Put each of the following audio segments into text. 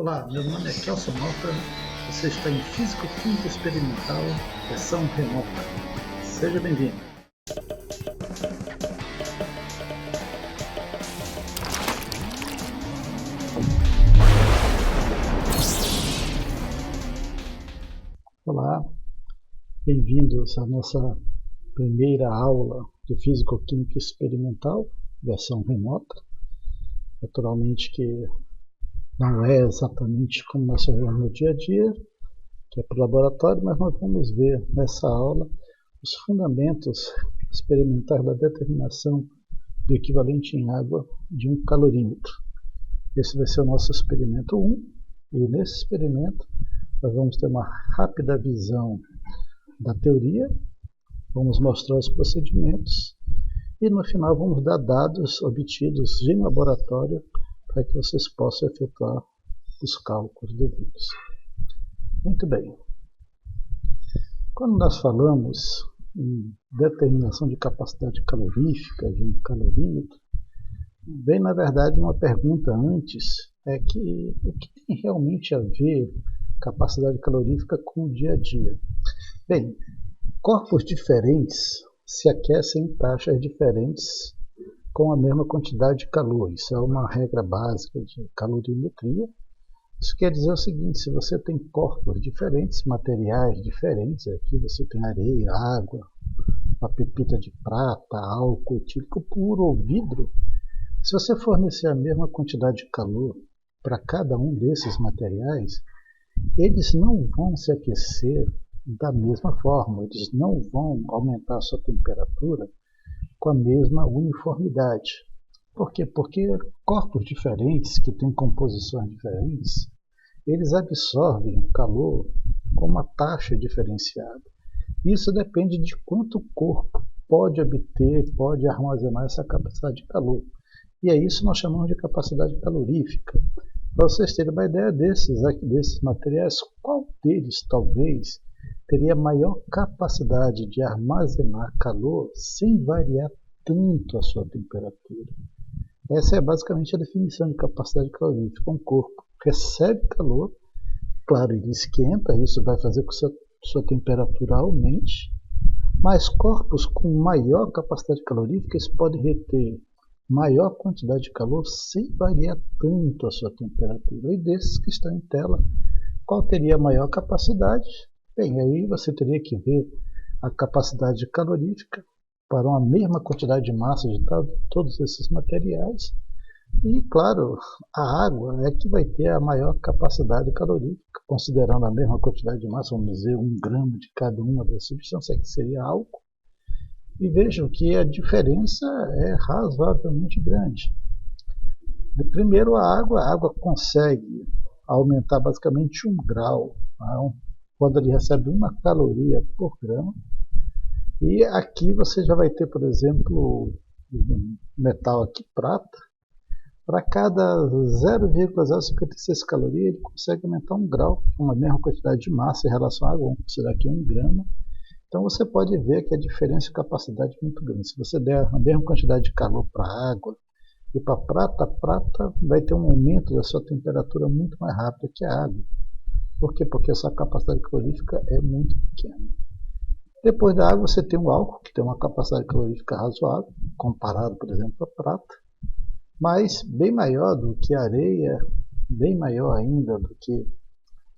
Olá, meu nome é Kelson Malta, você está em Físico-Química Experimental, versão remota. Seja bem-vindo. Olá, bem-vindos à nossa primeira aula de Físico-Química Experimental, versão remota. Naturalmente que não é exatamente como nós fazemos no dia a dia, que é para o laboratório, mas nós vamos ver nessa aula os fundamentos experimentais da determinação do equivalente em água de um calorímetro. Esse vai ser o nosso experimento 1, e nesse experimento nós vamos ter uma rápida visão da teoria, vamos mostrar os procedimentos e no final vamos dar dados obtidos em laboratório para que vocês possam efetuar os cálculos devidos. Muito bem. Quando nós falamos em determinação de capacidade calorífica de um calorímetro, vem na verdade uma pergunta antes, que o que tem realmente a ver capacidade calorífica com o dia a dia? Bem, corpos diferentes se aquecem em taxas diferentes com a mesma quantidade de calor. Isso é uma regra básica de calorimetria. Isso quer dizer o seguinte: se você tem corpos diferentes, materiais diferentes, aqui você tem areia, água, uma pepita de prata, álcool etílico puro ou vidro, se você fornecer a mesma quantidade de calor para cada um desses materiais, eles não vão se aquecer da mesma forma, eles não vão aumentar a sua temperatura com a mesma uniformidade. Por quê? Porque corpos diferentes, que têm composições diferentes, eles absorvem o calor com uma taxa diferenciada. Isso depende de quanto o corpo pode obter, pode armazenar essa capacidade de calor. E é isso que nós chamamos de capacidade calorífica. Para vocês terem uma ideia desses materiais, qual deles talvez teria maior capacidade de armazenar calor sem variar tanto a sua temperatura? Essa é basicamente a definição de capacidade calorífica. Um corpo recebe calor, claro, ele esquenta, isso vai fazer com que sua temperatura aumente, mas corpos com maior capacidade calorífica podem reter maior quantidade de calor sem variar tanto a sua temperatura. E desses que estão em tela, qual teria maior capacidade? Bem, aí você teria que ver a capacidade calorífica para uma mesma quantidade de massa de todos esses materiais. E, claro, a água é que vai ter a maior capacidade calorífica, considerando a mesma quantidade de massa, vamos dizer, 1 grama de cada uma das substâncias, que seria álcool. E vejam que a diferença é razoavelmente grande. Primeiro, a água consegue aumentar basicamente 1 grau, quando ele recebe 1 caloria por grama. E aqui você já vai ter, por exemplo, metal aqui, prata. Para cada 0,056 calorias, ele consegue aumentar 1 grau, uma mesma quantidade de massa em relação à água, vamos considerar aqui 1 grama. Então você pode ver que a diferença de capacidade é muito grande. Se você der a mesma quantidade de calor para a água e para a prata vai ter um aumento da sua temperatura muito mais rápido que a água. Por quê? Porque a sua capacidade calorífica é muito pequena. Depois da água você tem o álcool, que tem uma capacidade calorífica razoável, comparado, por exemplo, à prata, mas bem maior do que a areia, bem maior ainda do que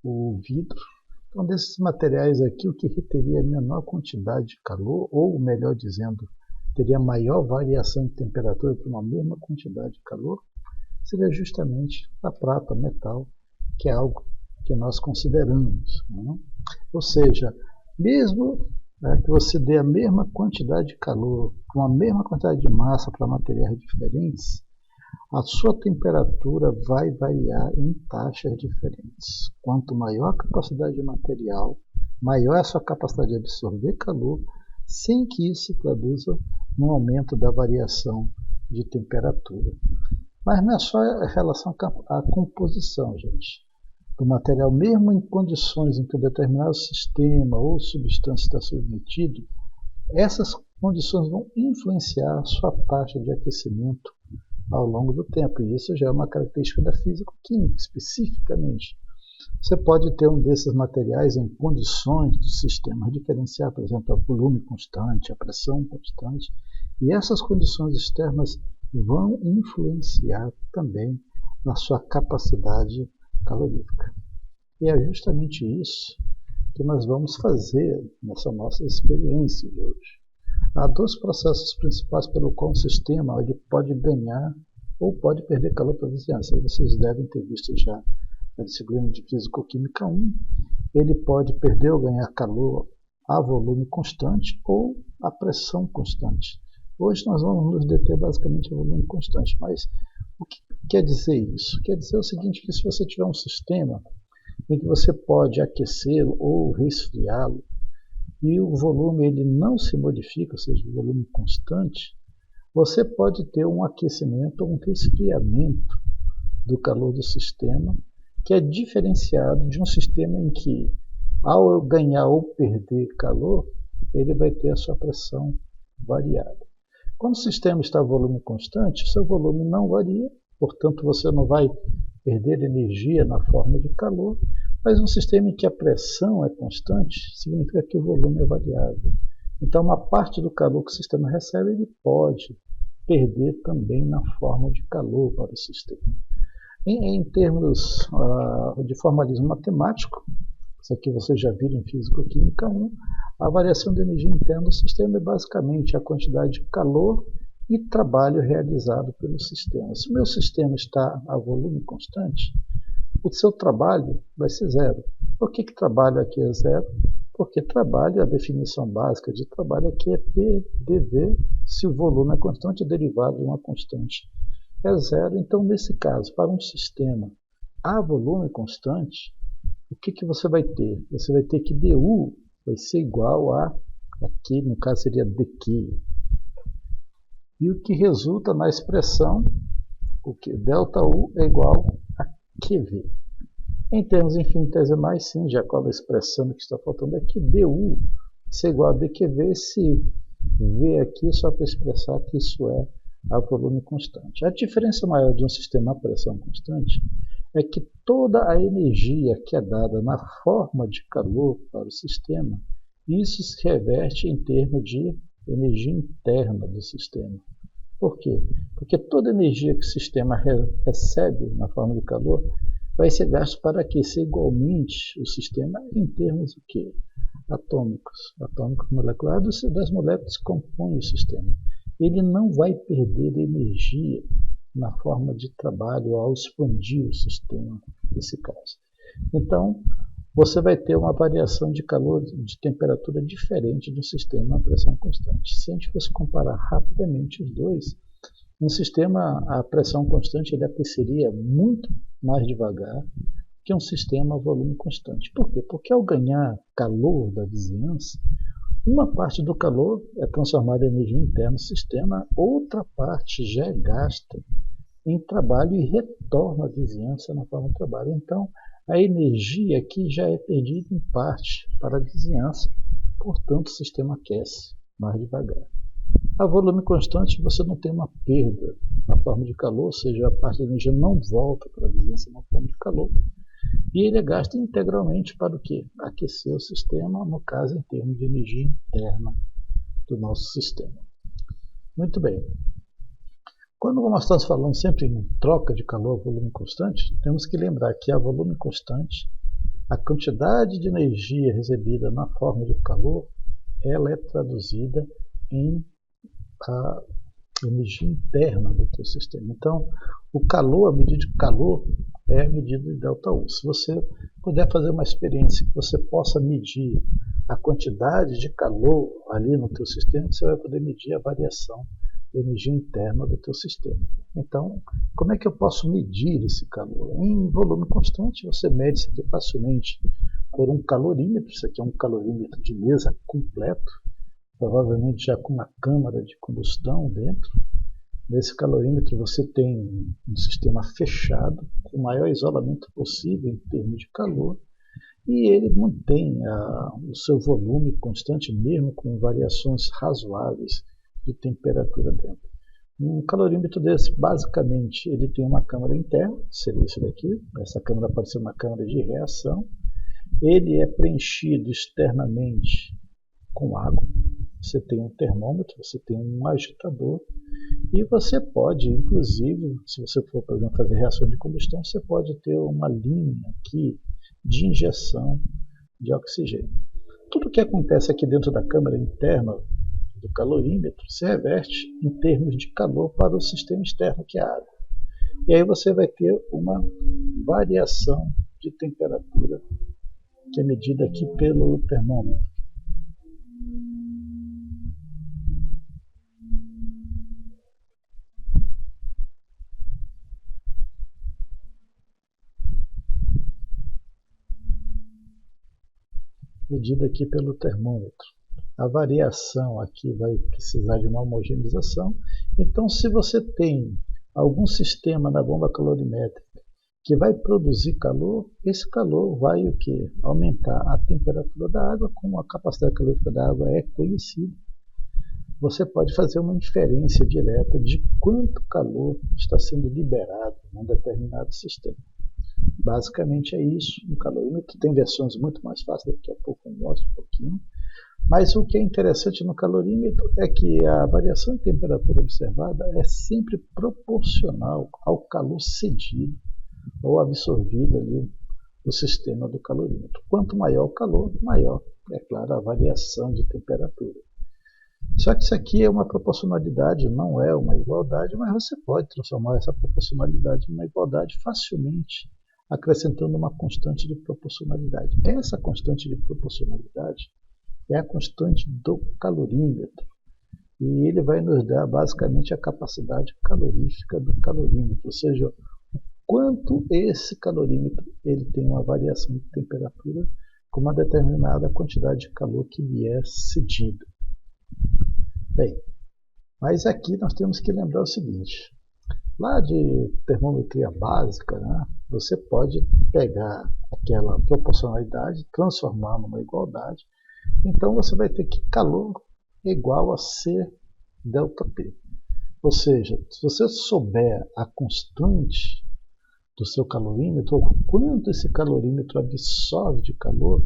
o vidro. Então, desses materiais aqui, o que reteria a menor quantidade de calor, ou melhor dizendo, teria maior variação de temperatura para uma mesma quantidade de calor, seria justamente a prata, metal, que é algo que nós consideramos. Não? Ou seja, mesmo que você dê a mesma quantidade de calor, com a mesma quantidade de massa para materiais diferentes, a sua temperatura vai variar em taxas diferentes. Quanto maior a capacidade de material, maior a sua capacidade de absorver calor, sem que isso se traduza no aumento da variação de temperatura. Mas não é só em relação à composição, gente, do material. Mesmo em condições em que um determinado sistema ou substância está submetido, essas condições vão influenciar a sua taxa de aquecimento ao longo do tempo. E isso já é uma característica da físico-química, especificamente. Você pode ter um desses materiais em condições de sistemas diferenciados, por exemplo, a volume constante, a pressão constante, e essas condições externas vão influenciar também na sua capacidade calorífica. E é justamente isso que nós vamos fazer nessa nossa experiência de hoje. Há dois processos principais pelo qual um sistema ele pode ganhar ou pode perder calor para a vizinhança. Vocês devem ter visto já na disciplina de Físico-Química 1. Ele pode perder ou ganhar calor a volume constante ou a pressão constante. Hoje nós vamos nos deter basicamente a volume constante, mas o que quer dizer isso? Quer dizer o seguinte, que se você tiver um sistema em que você pode aquecê-lo ou resfriá-lo, e o volume ele não se modifica, ou seja, o volume constante, você pode ter um aquecimento ou um resfriamento do calor do sistema, que é diferenciado de um sistema em que, ao ganhar ou perder calor, ele vai ter a sua pressão variada. Quando o sistema está a volume constante, seu volume não varia, portanto você não vai perder energia na forma de calor, mas um sistema em que a pressão é constante significa que o volume é variável. Então, uma parte do calor que o sistema recebe, ele pode perder também na forma de calor para o sistema. Em termos de formalismo matemático, isso aqui vocês já viram em Físico-Química 1, a variação de energia interna do sistema é basicamente a quantidade de calor e trabalho realizado pelo sistema. Se o meu sistema está a volume constante, o seu trabalho vai ser zero. Por que trabalho aqui é zero? Porque trabalho, a definição básica de trabalho aqui é PdV, se o volume é constante, é derivado de uma constante. É zero. Então, nesse caso, para um sistema a volume constante, o que você vai ter? Você vai ter que dU vai ser igual a, aqui no caso seria dQ. E o que resulta na expressão, o que? ΔU é igual a QV. Em termos infinitesimais, sim, já qual a expressão que está faltando aqui, dU é igual a dQV, esse V aqui só para expressar que isso é a volume constante. A diferença maior de um sistema a pressão constante é que toda a energia que é dada na forma de calor para o sistema, isso se reverte em termos de energia interna do sistema. Por quê? Porque toda a energia que o sistema recebe na forma de calor vai ser gasto para aquecer igualmente o sistema em termos de quê? Atômicos moleculares, das moléculas que compõem o sistema. Ele não vai perder energia na forma de trabalho ao expandir o sistema, nesse caso. Então, você vai ter uma variação de calor, de temperatura diferente de um sistema a pressão constante. Se a gente fosse comparar rapidamente os dois, um sistema a pressão constante ele aqueceria muito mais devagar que um sistema a volume constante. Por quê? Porque ao ganhar calor da vizinhança, uma parte do calor é transformada em energia interna no sistema, outra parte já é gasta em trabalho e retorna à vizinhança na forma de trabalho. Então, a energia aqui já é perdida em parte para a vizinhança, portanto, o sistema aquece mais devagar. A volume constante, você não tem uma perda na forma de calor, ou seja, a parte da energia não volta para a vizinhança na forma de calor, e ele é gasto integralmente para o quê? Aquecer o sistema, no caso, em termos de energia interna do nosso sistema. Muito bem. Quando nós estamos falando sempre em troca de calor a volume constante, temos que lembrar que a volume constante, a quantidade de energia recebida na forma de calor, ela é traduzida em a energia interna do teu sistema. Então, o calor, a medida de calor, é a medida de ΔU. Se você puder fazer uma experiência que você possa medir a quantidade de calor ali no teu sistema, você vai poder medir a variação da energia interna do teu sistema. Então, como é que eu posso medir esse calor? Em volume constante, você mede isso aqui facilmente por um calorímetro. Isso aqui é um calorímetro de mesa completo, provavelmente já com uma câmara de combustão dentro. Nesse calorímetro você tem um sistema fechado, com o maior isolamento possível em termos de calor, e ele mantém o seu volume constante, mesmo com variações razoáveis de temperatura dentro. Um calorímetro desse, basicamente, ele tem uma câmara interna, que seria isso daqui. Essa câmara pode ser uma câmara de reação. Ele é preenchido externamente com água. Você tem um termômetro, você tem um agitador. E você pode, inclusive, se você for, por exemplo, fazer reação de combustão, você pode ter uma linha aqui de injeção de oxigênio. Tudo que acontece aqui dentro da câmara interna do calorímetro se reverte em termos de calor para o sistema externo, que é a água. E aí você vai ter uma variação de temperatura que é medida aqui pelo termômetro. Medida aqui pelo termômetro. A variação aqui vai precisar de uma homogeneização. Então, se você tem algum sistema na bomba calorimétrica que vai produzir calor, esse calor vai o quê? Aumentar a temperatura da água. Como a capacidade calórica da água é conhecida, você pode fazer uma inferência direta de quanto calor está sendo liberado num determinado sistema. Basicamente é isso. No calorímetro tem versões muito mais fáceis, daqui a pouco eu mostro um pouquinho. Mas o que é interessante no calorímetro é que a variação de temperatura observada é sempre proporcional ao calor cedido ou absorvido ali do sistema do calorímetro. Quanto maior o calor, maior, é claro, a variação de temperatura. Só que isso aqui é uma proporcionalidade, não é uma igualdade, mas você pode transformar essa proporcionalidade em uma igualdade facilmente, acrescentando uma constante de proporcionalidade. Essa constante de proporcionalidade é a constante do calorímetro. E ele vai nos dar basicamente a capacidade calorífica do calorímetro, ou seja, o quanto esse calorímetro ele tem uma variação de temperatura com uma determinada quantidade de calor que lhe é cedido. Bem, mas aqui nós temos que lembrar o seguinte, lá de termometria básica, né, você pode pegar aquela proporcionalidade, transformar numa igualdade. Então você vai ter que calor é igual a C delta P. Ou seja, se você souber a constante do seu calorímetro, ou quanto esse calorímetro absorve de calor,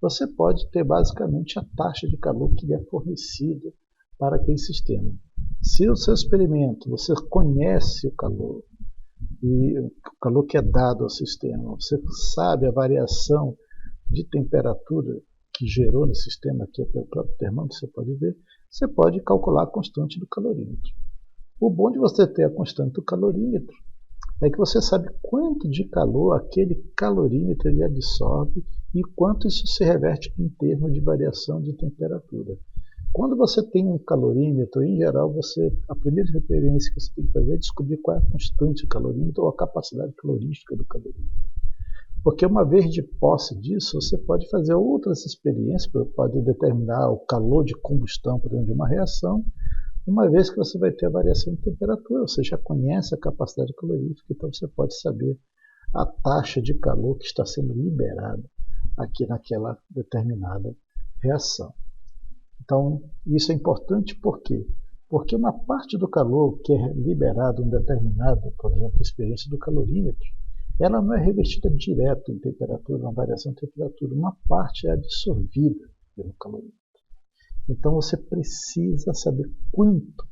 você pode ter basicamente a taxa de calor que lhe é fornecida para aquele sistema. Se o seu experimento, você conhece o calor, e o calor que é dado ao sistema, você sabe a variação de temperatura que gerou no sistema, que é pelo próprio termômetro, você pode ver, você pode calcular a constante do calorímetro. O bom de você ter a constante do calorímetro é que você sabe quanto de calor aquele calorímetro ele absorve e quanto isso se reverte em termos de variação de temperatura. Quando você tem um calorímetro, em geral, a primeira referência que você tem que fazer é descobrir qual é a constante do calorímetro ou a capacidade calorífica do calorímetro. Porque uma vez de posse disso, você pode fazer outras experiências, pode determinar o calor de combustão por dentro de uma reação, uma vez que você vai ter a variação de temperatura, você já conhece a capacidade calorífica, então você pode saber a taxa de calor que está sendo liberada aqui naquela determinada reação. Então, isso é importante por quê? Porque uma parte do calor que é liberado em determinado, por exemplo, experiência do calorímetro, ela não é revestida direto em temperatura, na variação de temperatura. Uma parte é absorvida pelo calorímetro. Então você precisa saber quanto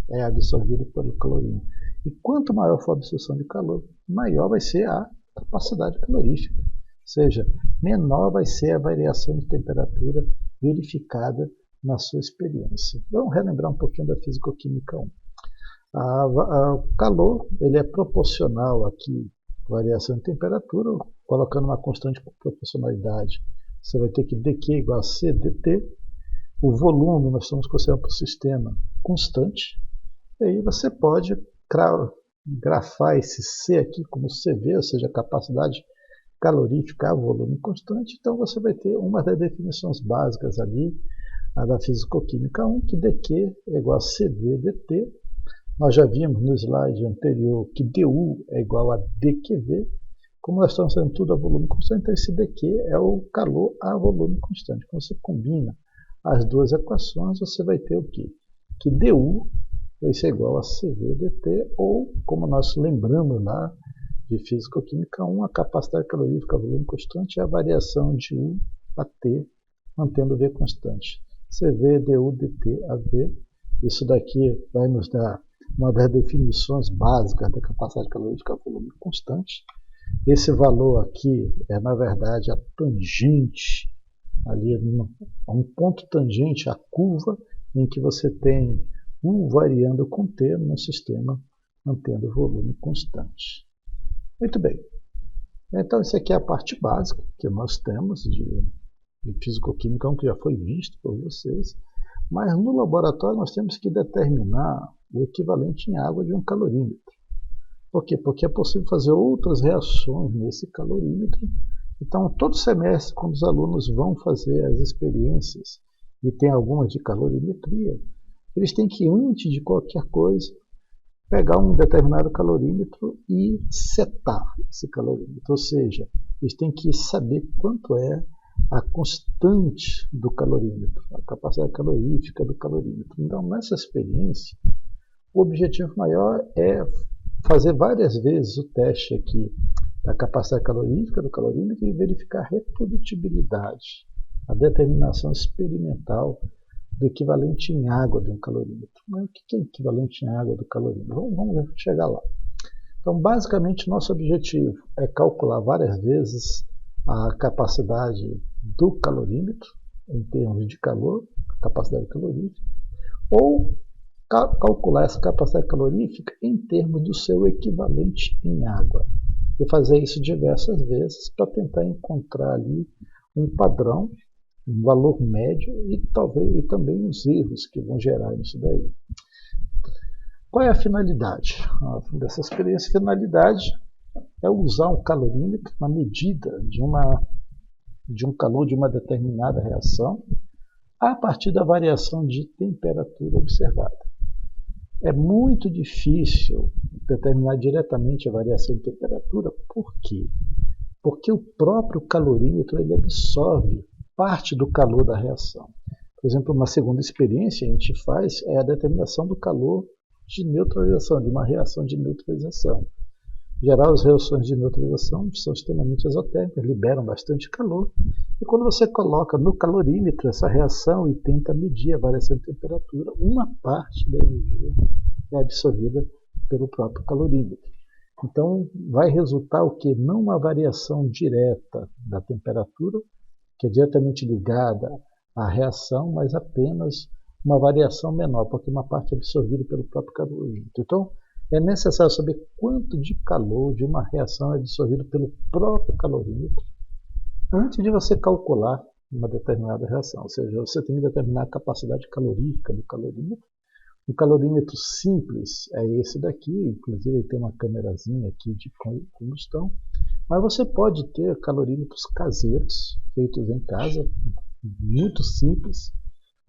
é absorvido pelo calorímetro. E quanto maior for a absorção de calor, maior vai ser a capacidade calorífica. Ou seja, menor vai ser a variação de temperatura verificada na sua experiência. Vamos relembrar um pouquinho da fisicoquímica 1. O calor ele é proporcional aqui à variação de temperatura, colocando uma constante por proporcionalidade. Você vai ter que dQ igual a C dt. O volume nós estamos considerando para o sistema constante. E aí você pode grafar esse C aqui como CV, ou seja, a capacidade calorífica a volume constante. Então você vai ter uma das definições básicas ali, a da fisicoquímica 1, que dQ é igual a CV dt. Nós já vimos no slide anterior que du é igual a dQv. Como nós estamos fazendo tudo a volume constante, então esse dQ é o calor a volume constante. Quando você combina as duas equações, você vai ter o quê? Que du Isso é igual a CV/dt, ou, como nós lembramos lá de Físico-Química 1, a capacidade calorífica a volume constante é a variação de U a T, mantendo o V constante. CV, DU, DT, AV. Isso daqui vai nos dar uma das definições básicas da capacidade calórica a volume constante. Esse valor aqui é, na verdade, a tangente, ali um ponto tangente à curva em que você tem U variando com T num sistema mantendo o volume constante. Muito bem. Então, isso aqui é a parte básica que nós temos de Físico-Química 1, que já foi visto por vocês. Mas no laboratório nós temos que determinar o equivalente em água de um calorímetro. Por quê? Porque é possível fazer outras reações nesse calorímetro. Então, todo semestre, quando os alunos vão fazer as experiências, e tem algumas de calorimetria, eles têm que, antes de qualquer coisa, pegar um determinado calorímetro e setar esse calorímetro. Ou seja, eles têm que saber quanto é a constante do calorímetro, a capacidade calorífica do calorímetro. Então, nessa experiência, o objetivo maior é fazer várias vezes o teste aqui da capacidade calorífica do calorímetro e verificar a reprodutibilidade, a determinação experimental do equivalente em água de um calorímetro. Mas o que é equivalente em água do calorímetro? Vamos chegar lá. Então, basicamente, nosso objetivo é calcular várias vezes a capacidade do calorímetro, em termos de calor, capacidade calorífica, ou calcular essa capacidade calorífica em termos do seu equivalente em água. E fazer isso diversas vezes para tentar encontrar ali um padrão, um valor médio e também os erros que vão gerar isso daí. Qual é a finalidade dessa experiência? A finalidade é usar um calorímetro na medida de um calor de uma determinada reação a partir da variação de temperatura observada. É muito difícil determinar diretamente a variação de temperatura. Por quê? Porque o próprio calorímetro ele absorve parte do calor da reação. Por exemplo, uma segunda experiência a gente faz é a determinação do calor de neutralização, de uma reação de neutralização. Em geral, as reações de neutralização são extremamente exotérmicas, liberam bastante calor. E quando você coloca no calorímetro essa reação e tenta medir a variação de temperatura, uma parte da energia é absorvida pelo próprio calorímetro. Então, vai resultar o quê? Não uma variação direta da temperatura, que é diretamente ligada à reação, mas apenas uma variação menor, porque uma parte é absorvida pelo próprio calorímetro. Então, é necessário saber quanto de calor de uma reação é absorvido pelo próprio calorímetro antes de você calcular uma determinada reação. Ou seja, você tem que determinar a capacidade calorífica do calorímetro. O calorímetro simples é esse daqui, inclusive ele tem uma câmerazinha aqui de combustão, mas você pode ter calorímetros caseiros, feitos em casa, muito simples,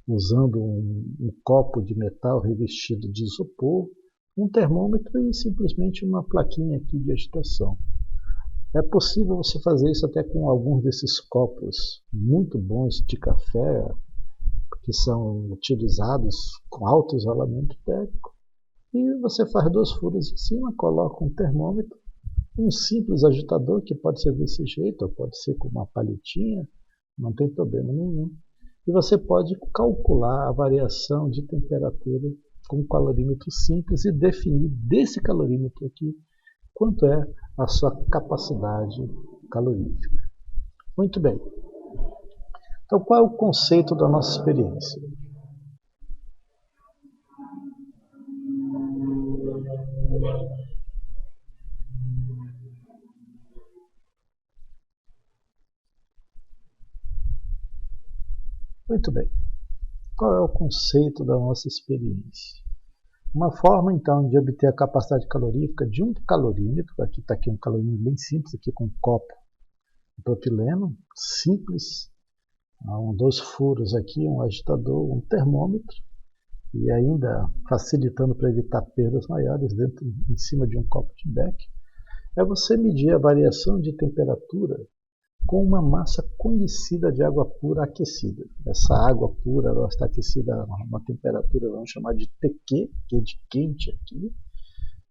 usando um copo de metal revestido de isopor, um termômetro e simplesmente uma plaquinha aqui de agitação. É possível você fazer isso até com alguns desses copos muito bons de café, que são utilizados com alto isolamento térmico. E você faz 2 furos em cima, coloca um termômetro, um simples agitador, que pode ser desse jeito, ou pode ser com uma palhetinha, não tem problema nenhum. E você pode calcular a variação de temperatura com um calorímetro simples e definir desse calorímetro aqui quanto é a sua capacidade calorífica. Muito bem. Então, qual é o conceito da nossa experiência? Muito bem. Qual é o conceito da nossa experiência? Uma forma, então, de obter a capacidade calorífica de um calorímetro, aqui está aqui um calorímetro bem simples, aqui com um copo de propileno, simples, 2 furos aqui, um agitador, um termômetro, e ainda facilitando para evitar perdas maiores em cima de um copo de Beck, é você medir a variação de temperatura com uma massa conhecida de água pura aquecida. Essa água pura ela está aquecida a uma temperatura, vamos chamar de TQ, que é de quente aqui,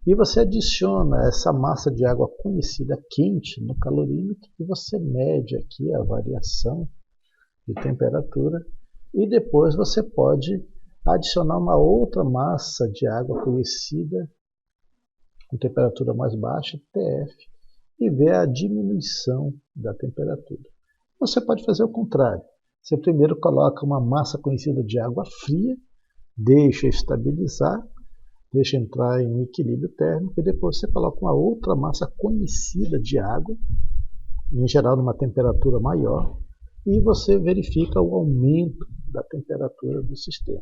e você adiciona essa massa de água conhecida quente no calorímetro e você mede aqui a variação de temperatura e depois você pode adicionar uma outra massa de água conhecida com temperatura mais baixa, TF, e ver a diminuição da temperatura. Você pode fazer o contrário. Você primeiro coloca uma massa conhecida de água fria, deixa estabilizar, deixa entrar em equilíbrio térmico e depois você coloca uma outra massa conhecida de água, em geral numa temperatura maior, e você verifica o aumento da temperatura do sistema.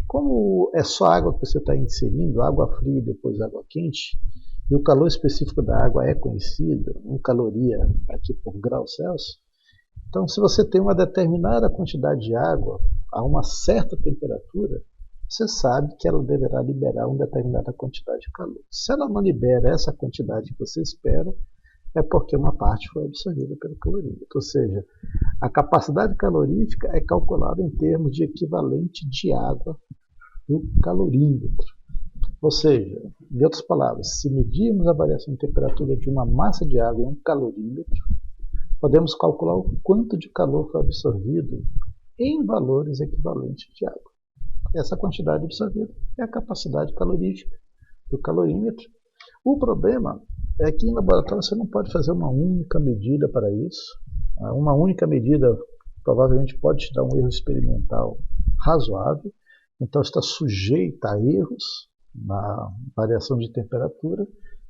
Como é só água que você está inserindo, água fria e depois água quente, e o calor específico da água é conhecido, 1 caloria aqui por grau Celsius, então se você tem uma determinada quantidade de água a uma certa temperatura, você sabe que ela deverá liberar uma determinada quantidade de calor. Se ela não libera essa quantidade que você espera, é porque uma parte foi absorvida pelo calorímetro. Ou seja, a capacidade calorífica é calculada em termos de equivalente de água no calorímetro. Ou seja, em outras palavras, se medirmos a variação de temperatura de uma massa de água em um calorímetro, podemos calcular o quanto de calor foi absorvido em valores equivalentes de água. Essa quantidade absorvida é a capacidade calorífica do calorímetro. O problema é que em laboratório você não pode fazer uma única medida para isso. Uma única medida provavelmente pode te dar um erro experimental razoável, então está sujeita a erros na variação de temperatura.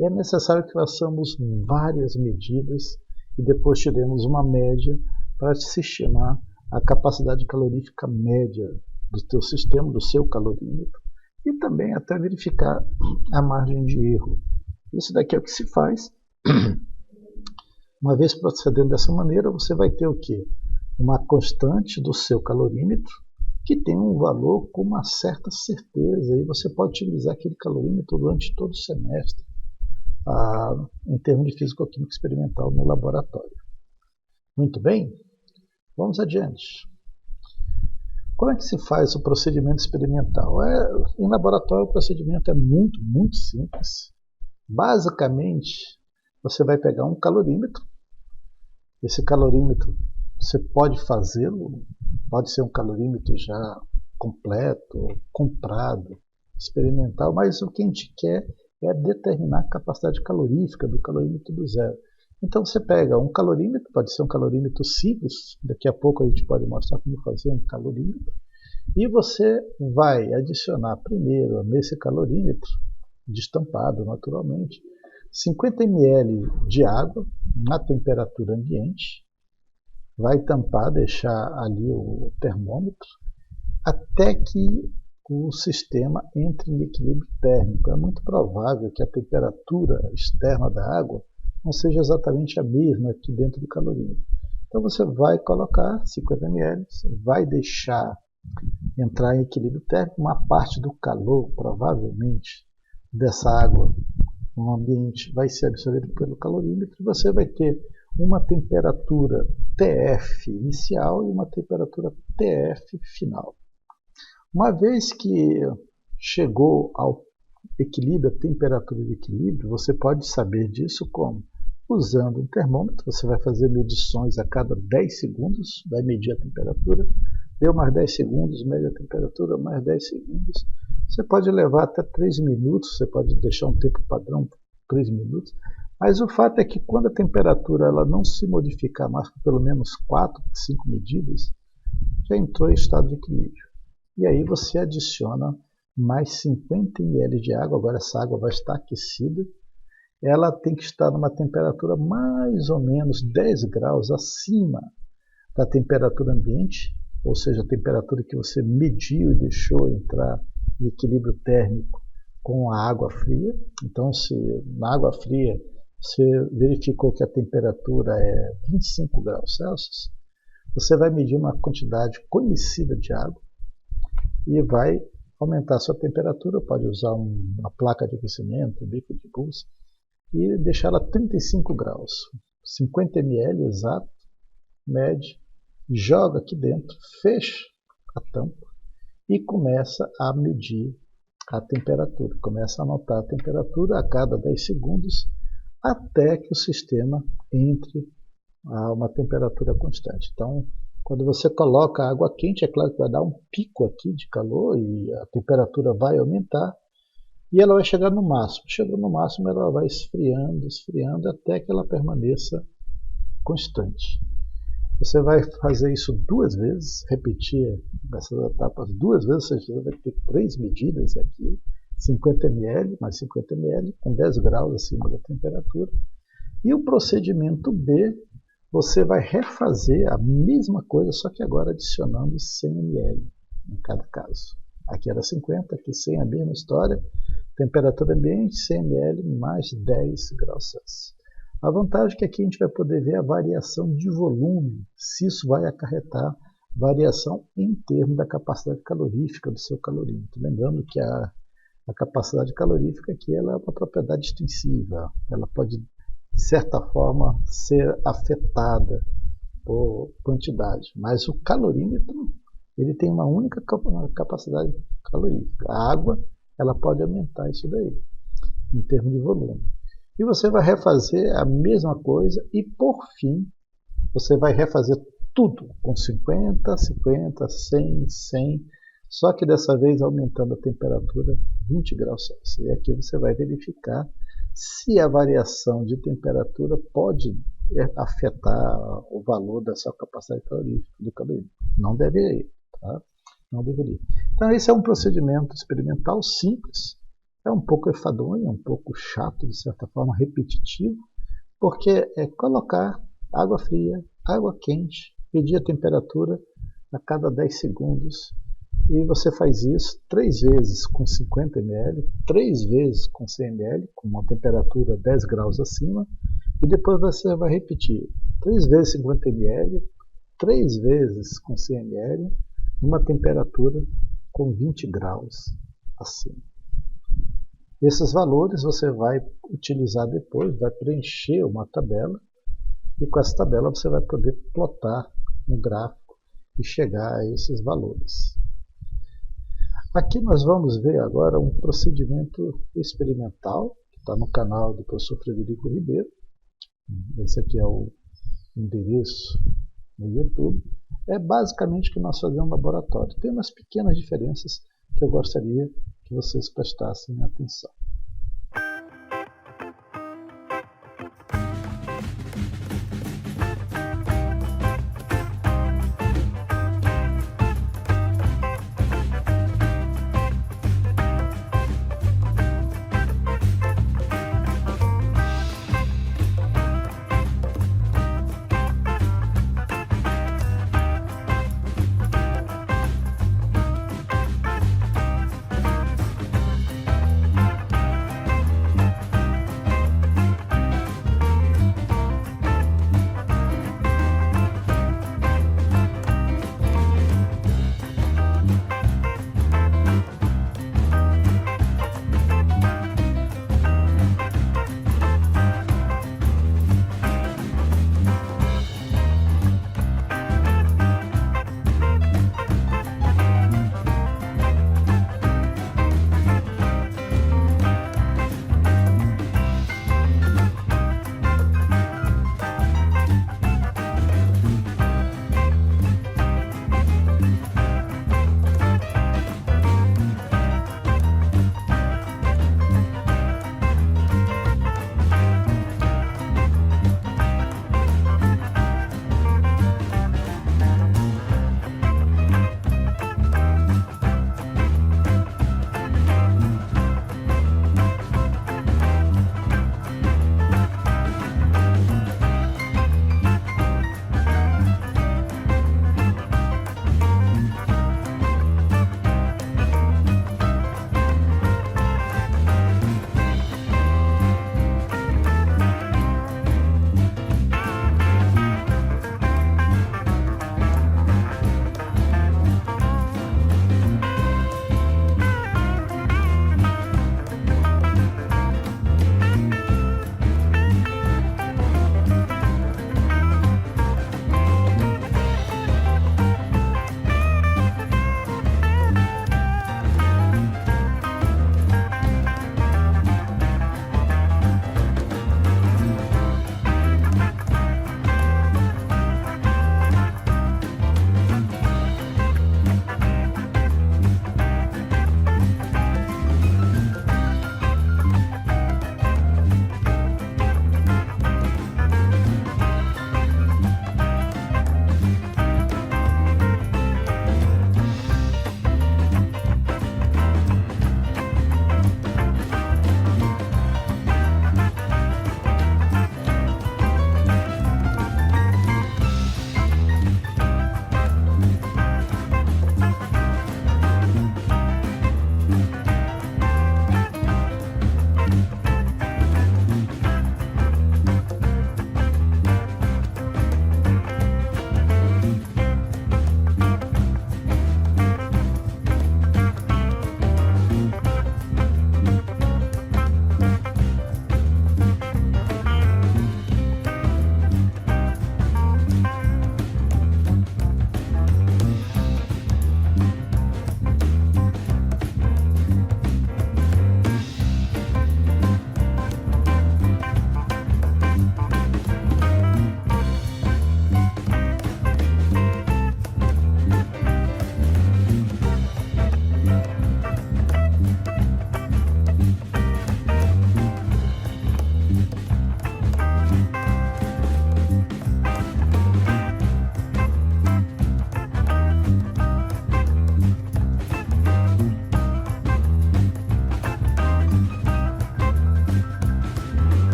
É necessário que façamos várias medidas e depois tiremos uma média para se estimar a capacidade calorífica média do teu sistema, do seu calorímetro, e também até verificar a margem de erro. Isso daqui é o que se faz. Uma vez procedendo dessa maneira, você vai ter o quê? Uma constante do seu calorímetro que tem um valor com uma certa certeza, e você pode utilizar aquele calorímetro durante todo o semestre, em termos de físico-química experimental no laboratório. Muito bem, vamos adiante. Como é que se faz o procedimento experimental? Em laboratório o procedimento é muito simples. Basicamente, você vai pegar um calorímetro. Esse calorímetro você pode fazê-lo, pode ser um calorímetro já completo, comprado, experimental, mas o que a gente quer é determinar a capacidade calorífica do calorímetro do zero. Então você pega um calorímetro, pode ser um calorímetro simples, daqui a pouco a gente pode mostrar como fazer um calorímetro, e você vai adicionar primeiro nesse calorímetro, destampado naturalmente, 50 ml de água na temperatura ambiente, vai tampar, deixar ali o termômetro, até que o sistema entre em equilíbrio térmico. É muito provável que a temperatura externa da água não seja exatamente a mesma aqui dentro do calorímetro. Então você vai colocar 50 ml, vai deixar entrar em equilíbrio térmico, uma parte do calor, provavelmente, dessa água no ambiente vai ser absorvido pelo calorímetro, e você vai ter uma temperatura TF inicial e uma temperatura TF final. Uma vez que chegou ao equilíbrio, a temperatura de equilíbrio, você pode saber disso como? Usando um termômetro, você vai fazer medições a cada 10 segundos, vai medir a temperatura, deu mais 10 segundos, mede a temperatura, mais 10 segundos. Você pode levar até 3 minutos, você pode deixar um tempo padrão 3 minutos, mas o fato é que quando a temperatura ela não se modificar mais por pelo menos 4, 5 medidas, já entrou em estado de equilíbrio. E aí você adiciona mais 50 ml de água, agora essa água vai estar aquecida, ela tem que estar numa temperatura mais ou menos 10 graus acima da temperatura ambiente, ou seja, a temperatura que você mediu e deixou entrar em equilíbrio térmico com a água fria. Então, se na água fria você verificou que a temperatura é 25 graus Celsius, você vai medir uma quantidade conhecida de água e vai aumentar a sua temperatura, pode usar uma placa de aquecimento, um bico de pulso, e deixá-la a 35 graus, 50 ml exato, mede, joga aqui dentro, fecha a tampa e começa a medir a temperatura. Começa a anotar a temperatura a cada 10 segundos até que o sistema entre a uma temperatura constante. Então, quando você coloca água quente, é claro que vai dar um pico aqui de calor e a temperatura vai aumentar e ela vai chegar no máximo. Chegou no máximo, ela vai esfriando, esfriando até que ela permaneça constante. Você vai fazer isso 2 vezes, repetir essas etapas 2 vezes, ou seja, você vai ter 3 medidas aqui, 50 ml, mais 50 ml, com 10 graus acima da temperatura. E o procedimento B, você vai refazer a mesma coisa, só que agora adicionando 100 ml em cada caso. Aqui era 50, aqui 100, a mesma história. Temperatura ambiente, 100 ml mais 10 graus Celsius. A vantagem é que aqui a gente vai poder ver a variação de volume, se isso vai acarretar variação em termos da capacidade calorífica do seu calorímetro. Lembrando que a capacidade calorífica aqui ela é uma propriedade extensiva, ela pode, de certa forma, ser afetada por quantidade, mas o calorímetro ele tem uma única capacidade calorífica. A água ela pode aumentar isso daí, em termos de volume. E você vai refazer a mesma coisa e, por fim, você vai refazer tudo com 50, 50, 100, 100, só que dessa vez aumentando a temperatura 20 graus Celsius. E aqui você vai verificar se a variação de temperatura pode afetar o valor da sua capacidade calorífica do calorímetro. Não deveria, tá? Não deveria. Então esse é um procedimento experimental simples. É um pouco enfadonho, é um pouco chato, de certa forma, repetitivo, porque é colocar água fria, água quente, medir a temperatura a cada 10 segundos, e você faz isso 3 vezes com 50 ml, 3 vezes com 100 ml, com uma temperatura 10 graus acima, e depois você vai repetir 3 vezes 50 ml, 3 vezes com 100 ml, numa temperatura com 20 graus acima. Esses valores você vai utilizar depois, vai preencher uma tabela e com essa tabela você vai poder plotar um gráfico e chegar a esses valores. Aqui nós vamos ver agora um procedimento experimental que está no canal do professor Frederico Ribeiro. Esse aqui é o endereço no YouTube. É basicamente o que nós fazemos no laboratório. Tem umas pequenas diferenças que eu gostaria que vocês prestassem atenção.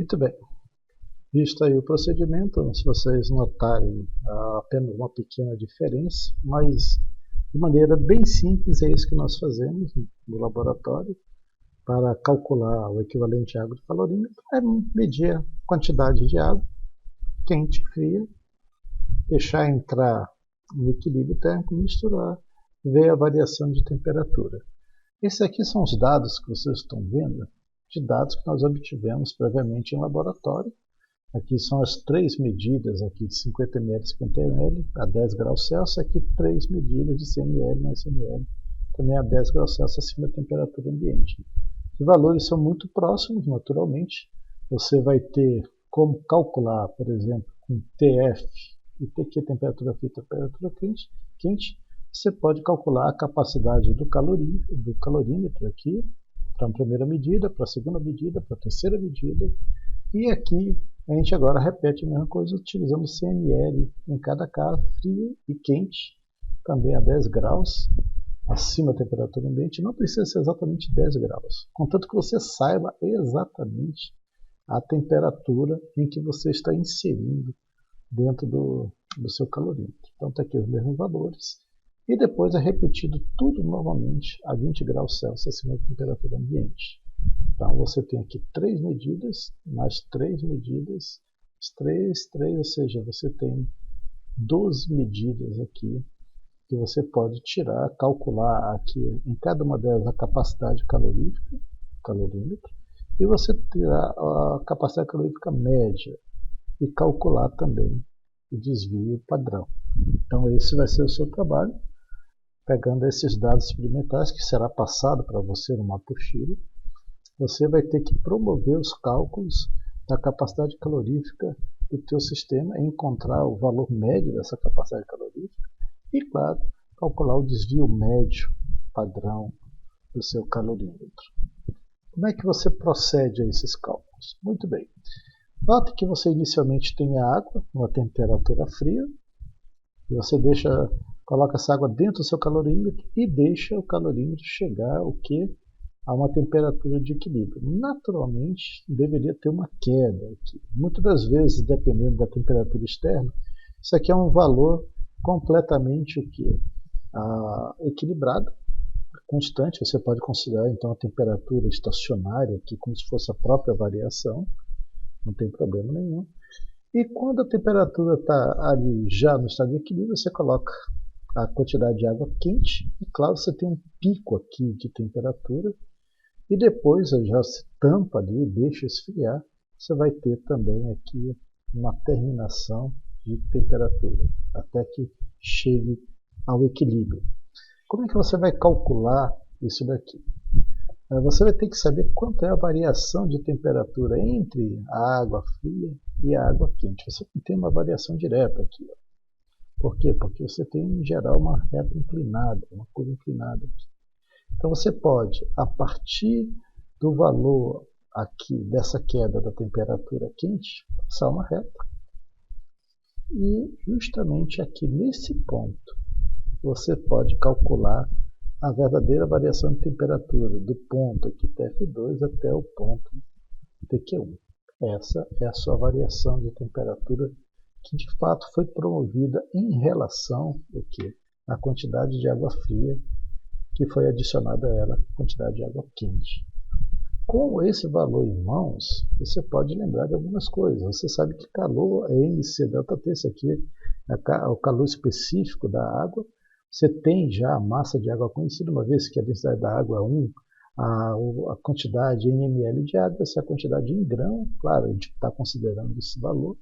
Muito bem. Visto aí o procedimento, se vocês notarem apenas uma pequena diferença, mas de maneira bem simples é isso que nós fazemos no laboratório para calcular o equivalente de água de calorímetro, é medir a quantidade de água quente e fria, deixar entrar no equilíbrio térmico, misturar, ver a variação de temperatura. Esses aqui são os dados que vocês estão vendo, de dados que nós obtivemos previamente em laboratório. Aqui são as 3 medidas aqui de 50 ml, 50 ml a 10 graus Celsius. Aqui 3 medidas de 100 ml mais 100 ml, também a 10 graus Celsius acima da temperatura ambiente. Os valores são muito próximos, naturalmente. Você vai ter como calcular, por exemplo, com TF e TQ, temperatura fria e temperatura quente. Você pode calcular a capacidade do calorímetro aqui, para a primeira medida, para a segunda medida, para a terceira medida. E aqui a gente agora repete a mesma coisa utilizando CML em cada caso, frio e quente, também a 10 graus, acima da temperatura ambiente. Não precisa ser exatamente 10 graus, contanto que você saiba exatamente a temperatura em que você está inserindo dentro do seu calorímetro. Então está aqui os mesmos valores. E depois é repetido tudo novamente a 20 graus Celsius acima da temperatura ambiente. Então você tem aqui 3 medidas, mais 3 medidas, 3, ou seja, você tem 12 medidas aqui que você pode tirar, calcular aqui em cada uma delas a capacidade calorífica, calorímetro, e você tirar a capacidade calorífica média e calcular também o desvio padrão. Então esse vai ser o seu trabalho, pegando esses dados experimentais que será passado para você no Mapuchiro. Você vai ter que promover os cálculos da capacidade calorífica do teu sistema, encontrar o valor médio dessa capacidade calorífica e, claro, calcular o desvio médio padrão do seu calorímetro. Como é que você procede a esses cálculos? Muito bem. Note que você inicialmente tem a água numa temperatura fria e você coloca essa água dentro do seu calorímetro e deixa o calorímetro chegar a uma temperatura de equilíbrio. Naturalmente, deveria ter uma queda aqui. Muitas das vezes, dependendo da temperatura externa, isso aqui é um valor completamente equilibrado, constante. Você pode considerar então a temperatura estacionária aqui como se fosse a própria variação, não tem problema nenhum. E quando a temperatura está ali já no estado de equilíbrio, você coloca a quantidade de água quente e, claro, você tem um pico aqui de temperatura e depois já se tampa ali, deixa esfriar, você vai ter também aqui uma terminação de temperatura, até que chegue ao equilíbrio. Como é que você vai calcular isso daqui? Você vai ter que saber quanto é a variação de temperatura entre a água fria e a água quente. Você não tem uma variação direta aqui. Por quê? Porque você tem, em geral, uma reta inclinada, uma curva inclinada aqui. Então você pode, a partir do valor aqui dessa queda da temperatura quente, passar uma reta. E justamente aqui nesse ponto, você pode calcular a verdadeira variação de temperatura do ponto aqui TF2 até o ponto TQ1. Essa é a sua variação de temperatura que de fato foi promovida em relação à quantidade de água fria que foi adicionada a ela, a quantidade de água quente. Com esse valor em mãos, você pode lembrar de algumas coisas. Você sabe que calor é MC ΔT, esse aqui é o calor específico da água. Você tem já a massa de água conhecida, uma vez que a densidade da água é 1, a quantidade em ml de água, essa é a quantidade em grão, claro, a gente está considerando esse valor.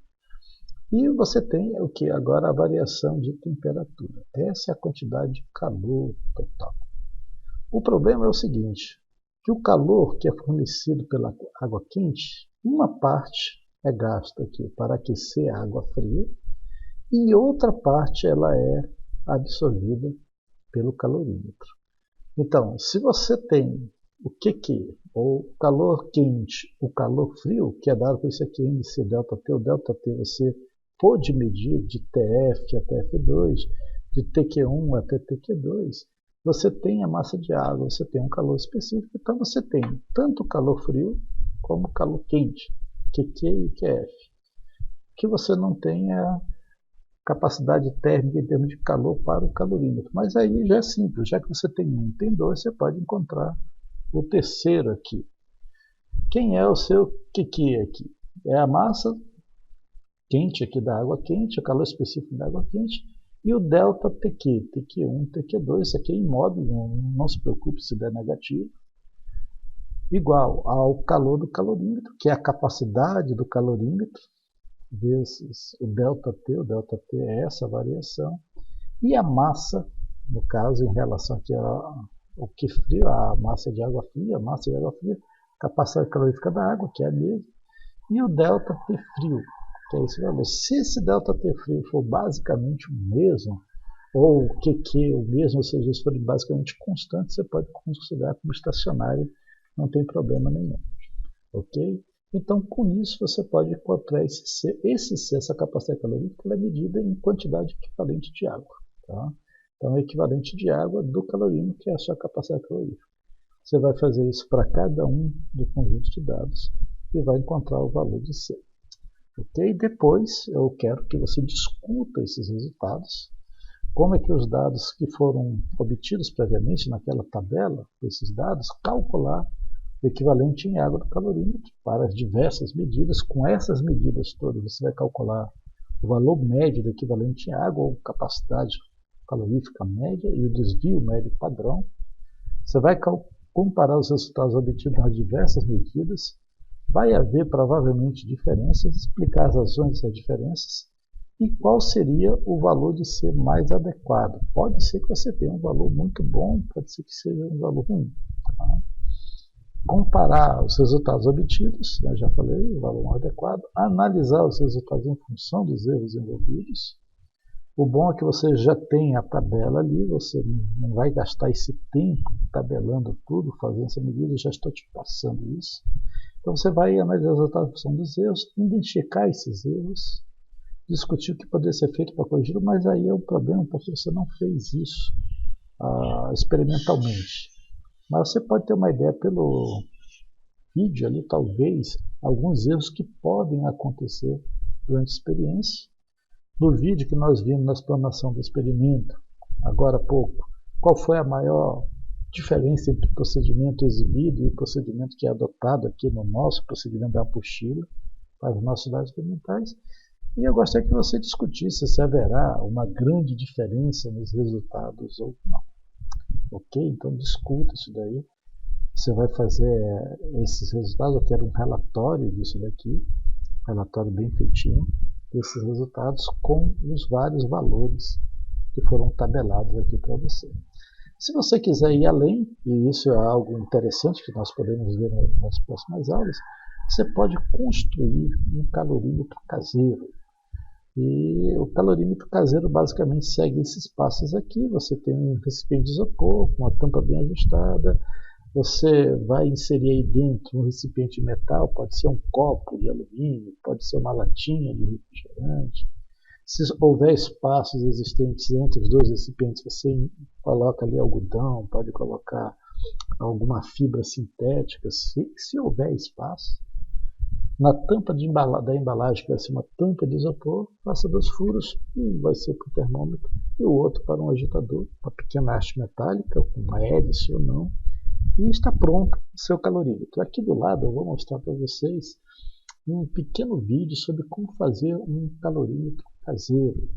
E você tem agora a variação de temperatura. Essa é a quantidade de calor total. O problema é o seguinte, que o calor que é fornecido pela água quente, uma parte é gasta aqui para aquecer a água fria e outra parte ela é absorvida pelo calorímetro. Então, se você tem o calor quente, o calor frio, que é dado por isso aqui, MC ΔT, o ΔT você pode medir de TF a TF2, de TQ1 até TQ2, você tem a massa de água, você tem um calor específico, então você tem tanto calor frio como calor quente. QQ e QF. Que você não tenha capacidade térmica em termos de calor para o calorímetro. Mas aí já é simples, já que você tem um e tem dois, você pode encontrar o terceiro aqui. Quem é o seu QQ aqui? É a massa quente aqui da água quente, o calor específico da água quente, e o delta TQ, TQ1, TQ2, isso aqui é em módulo, não se preocupe se der negativo, igual ao calor do calorímetro, que é a capacidade do calorímetro, vezes o delta T é essa variação, e a massa, no caso, em relação aqui ao que frio, a massa de água fria, capacidade calorífica da água, que é a mesma, e o delta T frio, que é esse valor. Se esse delta T frio for basicamente o mesmo, ou o QQ o mesmo, ou seja, se for basicamente constante, você pode considerar como estacionário, não tem problema nenhum. Ok? Então, com isso, você pode encontrar esse C, essa capacidade calórica, ela é medida em quantidade equivalente de água. Tá? Então, o equivalente de água do calorímetro, que é a sua capacidade calórica. Você vai fazer isso para cada um do conjunto de dados e vai encontrar o valor de C. Ok? Depois, eu quero que você discuta esses resultados. Como é que os dados que foram obtidos previamente naquela tabela, esses dados, calcular o equivalente em água do calorímetro para as diversas medidas. Com essas medidas todas, você vai calcular o valor médio do equivalente em água, ou capacidade calorífica média e o desvio médio padrão. Você vai comparar os resultados obtidos nas diversas medidas. Vai haver provavelmente diferenças, explicar as razões dessas diferenças e qual seria o valor de ser mais adequado. Pode ser que você tenha um valor muito bom, pode ser que seja um valor ruim. Tá? Comparar os resultados obtidos, já falei, o valor mais adequado, analisar os resultados em função dos erros envolvidos. O bom é que você já tem a tabela ali, você não vai gastar esse tempo tabelando tudo, fazendo essa medida, já estou te passando isso. Então você vai analisar os resultados em função dos erros, identificar esses erros, discutir o que poderia ser feito para corrigir, mas aí é um problema porque você não fez isso experimentalmente. Mas você pode ter uma ideia pelo vídeo ali, talvez, alguns erros que podem acontecer durante a experiência. No vídeo que nós vimos na explanação do experimento, agora há pouco, qual foi a maior diferença entre o procedimento exibido e o procedimento que é adotado aqui no nosso procedimento da apostila, para os nossos dados experimentais. E eu gostaria que você discutisse se haverá uma grande diferença nos resultados ou não. Ok? Então discuta isso daí. Você vai fazer esses resultados, eu quero um relatório disso daqui, relatório bem feitinho, desses resultados com os vários valores que foram tabelados aqui para você. Se você quiser ir além, e isso é algo interessante que nós podemos ver nas próximas aulas, você pode construir um calorímetro caseiro. E o calorímetro caseiro basicamente segue esses passos aqui. Você tem um recipiente de isopor com uma tampa bem ajustada. Você vai inserir aí dentro um recipiente de metal, pode ser um copo de alumínio, pode ser uma latinha de refrigerante. Se houver espaços existentes entre os dois recipientes, você coloca ali algodão, pode colocar alguma fibra sintética, se houver espaço. Na tampa da embalagem, que vai ser uma tampa de isopor, faça 2 furos, um vai ser para o termômetro e o outro para um agitador, uma pequena haste metálica, com uma hélice ou não, e está pronto o seu calorímetro. Aqui do lado eu vou mostrar para vocês um pequeno vídeo sobre como fazer um calorímetro caseiro.